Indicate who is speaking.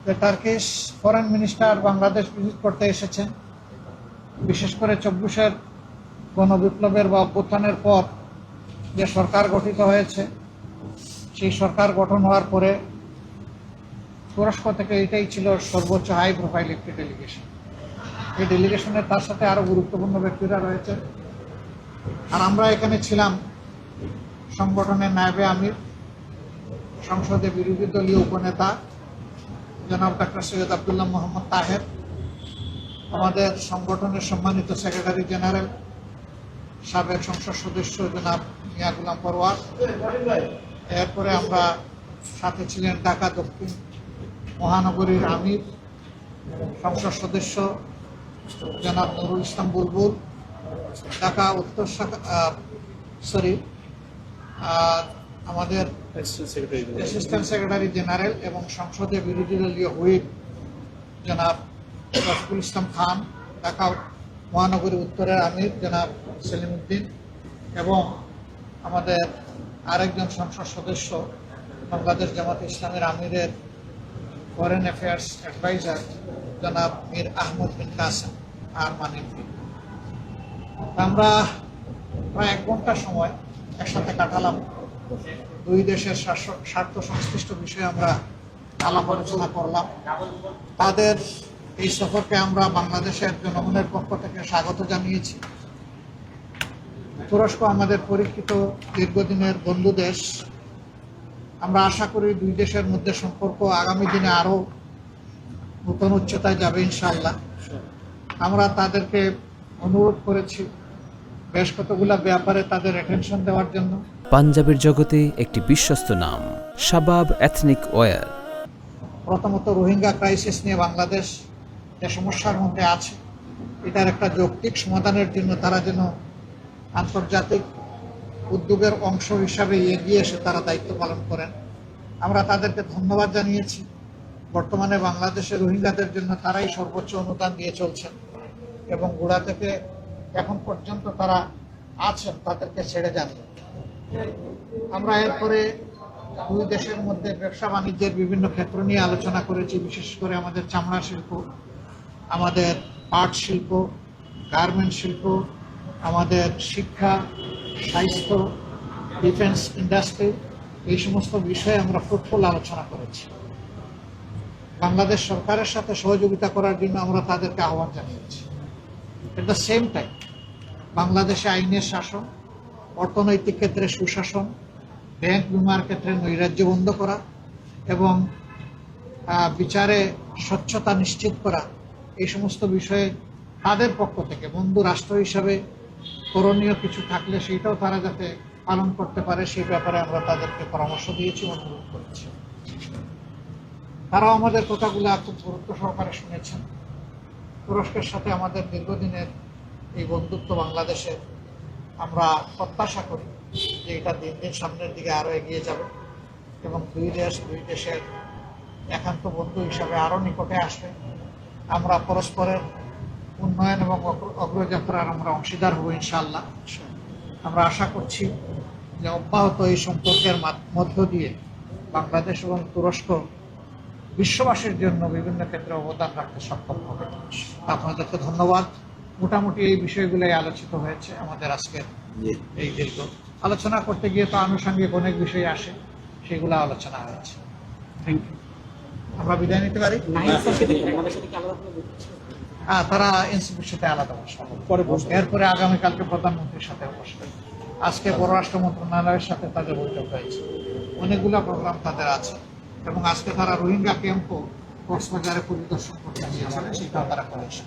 Speaker 1: Turkish foreign minister Bangladesh visit করতে এসেছেন। বিশেষ করে 24-এর গণবিপ্লবের বা অভ্যুত্থানের পর যে সরকার গঠিত হয়েছে, সেই সরকার গঠন হওয়ার পরে তুরস্ক থেকে এটাই ছিল সর্বোচ্চ হাই প্রোফাইল একটি ডেলিগেশন। এই ডেলিগেশনের তার সাথে আরও গুরুত্বপূর্ণ ব্যক্তিরা রয়েছে। আর আমরা এখানে ছিলাম সংগঠনের নায়েবে আমির, সংসদে বিরোধী দলীয় উপনেতা জনাব ডক্টর সৈয়দ আব্দুল্লাহ মোহাম্মদ তাহের, আমাদের সংগঠনের সম্মানিত সেক্রেটারি জেনারেল সাবেক সংসদ সদস্য জনাব মিয়া গুলাম পরওয়ার। এরপরে আমরা সাথে ছিলেন ঢাকা দক্ষিণ মহানগরীর আমির, সংসদ সদস্য জনাব নুরুল ইসলাম বুলবুল, ঢাকা উত্তর আমাদের অ্যাসিস্ট্যান্ট সেক্রেটারি জেনারেল এবং সংসদে বিরোধী দলীয় হুইপ জনাব রফিকুল ইসলাম খান, ঢাকা মহানগরী উত্তরের আমির জনাব সেলিম উদ্দিন এবং আমাদের আরেকজন সংসদ সদস্য বাংলাদেশ জামাত ইসলামের আমিরের ফরেন অ্যাফেয়ার্স অ্যাডভাইজার জনাব মীর আহমদ বিন কাসেম আর মানিক। আমরা প্রায় 1 ঘন্টা সময় একসাথে কাটালাম। দুই দেশের স্বার্থ সংশ্লিষ্ট বিষয়ে আমরা আলাপ আলোচনা করলাম। তাদের এই সফরকে আমরা বাংলাদেশের জনগণের পক্ষ থেকে স্বাগত জানিয়েছি। তুরস্ক আমাদের পরীক্ষিত দীর্ঘদিনের বন্ধু দেশ। আমরা আশা করি দুই দেশের মধ্যে সম্পর্ক আগামী দিনে আরও নতুন উচ্চতায় যাবে ইনশাআল্লাহ। আমরা তাদেরকে অনুরোধ করেছি বেশ কতগুলো ব্যাপারে তাদের অ্যাটেনশন দেওয়ার জন্য।
Speaker 2: পাঞ্জাবের জগতে একটি বিশ্বস্ত নাম, শাবাব এথনিক ওয়্যার।
Speaker 1: প্রথমত রোহিঙ্গা ক্রাইসিস নিয়ে বাংলাদেশ যে সমস্যার মধ্যে আছে, এটার একটা যৌক্তিক সমাধানের জন্য তারা যেন আন্তর্জাতিক উদ্যোগের অংশ হিসাবে এগিয়ে এসে তারা দায়িত্ব পালন করেন। আমরা তাদেরকে ধন্যবাদ জানিয়েছি। বর্তমানে বাংলাদেশে রোহিঙ্গাদের জন্য তারাই সর্বোচ্চ অনুদান দিয়ে চলছেন এবং গোড়া থেকে এখন পর্যন্ত তারা আছেন, তাদেরকে ছেড়ে যান। আমরা এরপরে দুই দেশের মধ্যে ব্যবসা বাণিজ্যের বিভিন্ন ক্ষেত্র নিয়ে আলোচনা করেছি। বিশেষ করে আমাদের চামড়া শিল্প, আমাদের পাট শিল্প, গার্মেন্ট শিল্প, আমাদের শিক্ষা, স্বাস্থ্য, ডিফেন্স ইন্ডাস্ট্রি, এই সমস্ত বিষয়ে আমরা ফ্রুটফুল আলোচনা করেছি। বাংলাদেশ সরকারের সাথে সহযোগিতা করার জন্য আমরা তাদেরকে আহ্বান জানিয়েছি। এট দ্য সেম টাইম বাংলাদেশে আইনের শাসন, অর্থনৈতিক ক্ষেত্রে সুশাসন, ব্যাংক বিমার ক্ষেত্রে নৈরাজ্য বন্ধ করা এবং বিচারে স্বচ্ছতা নিশ্চিত করা, এই সমস্ত বিষয়ে তাদের পক্ষ থেকে বন্ধু রাষ্ট্র হিসাবে করণীয় কিছু থাকলে সেইটাও তারা যাতে পালন করতে পারে, সেই ব্যাপারে আমরা তাদেরকে পরামর্শ দিয়েছি, অনুরোধ করেছি। তারাও আমাদের কথাগুলো খুব গুরুত্ব সহকারে শুনেছেন। তুরস্কের সাথে আমাদের দীর্ঘদিনের এই বন্ধুত্ব বাংলাদেশে, আমরা প্রত্যাশা করি যে এটা দিন দিন সামনের দিকে আরও এগিয়ে যাবে এবং দুই দেশের একান্ত বন্ধু হিসাবে আরও নিকটে আসবে। আমরা পরস্পরের উন্নয়ন এবং অগ্রযাত্রার আমরা অংশীদার হব ইনশাআল্লাহ। আমরা আশা করছি যে অব্যাহত এই সম্পর্কের মধ্য দিয়ে বাংলাদেশ এবং তুরস্ক বিশ্ববাসীর জন্য বিভিন্ন ক্ষেত্রে অবদান রাখতে সক্ষম হবে। আপনাদেরকে ধন্যবাদ। মোটামুটি এই বিষয়গুলোই আলোচিত হয়েছে আমাদের আজকের এই দীর্ঘ আলোচনা করতে গিয়ে। তো আনুষঙ্গিক অনেক বিষয় আসে, সেগুলো আলোচনা হয়েছে। Thank you. আমরা বিদায় নিতে পারি। হ্যাঁ, তারা এনসিপির সাথে আলাদা বসবে, এরপরে আগামীকালকে প্রধানমন্ত্রীর সাথে বসবে। আজকে পররাষ্ট্র মন্ত্রণালয়ের সাথে তাদের বৈঠক হয়েছে, অনেকগুলো প্রোগ্রাম তাদের আছে এবং আজকে তারা রোহিঙ্গা ক্যাম্পও কক্সবাজারে পরিদর্শন করতে গিয়েছিলেন, সেটাও তারা করেছে।